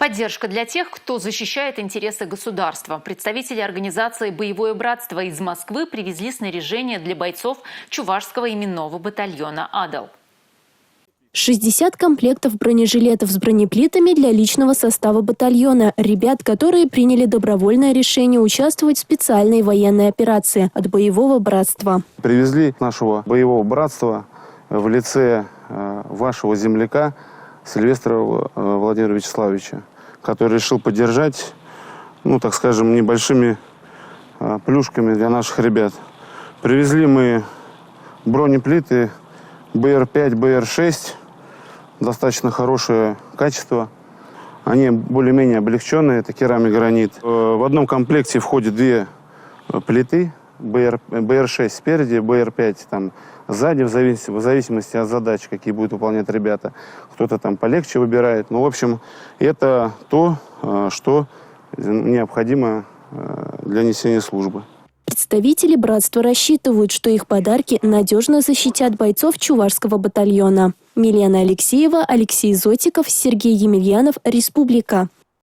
Поддержка для тех, кто защищает интересы государства. Представители организации «Боевое братство» из Москвы привезли снаряжение для бойцов Чувашского именного батальона «Адал». 60 комплектов бронежилетов с бронеплитами для личного состава батальона. Ребят, которые приняли добровольное решение участвовать в специальной военной операции от «Боевого братства». Привезли нашего «Боевого братства» в лице вашего земляка Сильвестрова Владимира Вячеславовича, который решил поддержать, так скажем, небольшими плюшками для наших ребят. Привезли мы бронеплиты БР-5, БР-6, достаточно хорошее качество. Они более-менее облегченные, это керамогранит. В одном комплекте входит 2 плиты, БР-6 спереди, БР-5 там сзади, в зависимости от задач, какие будут выполнять ребята. Кто-то там полегче выбирает. В общем, это то, что необходимо для несения службы. Представители братства рассчитывают, что их подарки надежно защитят бойцов Чувашского батальона. Милена Алексеева, Алексей Зотиков, Сергей Емельянов, Республика.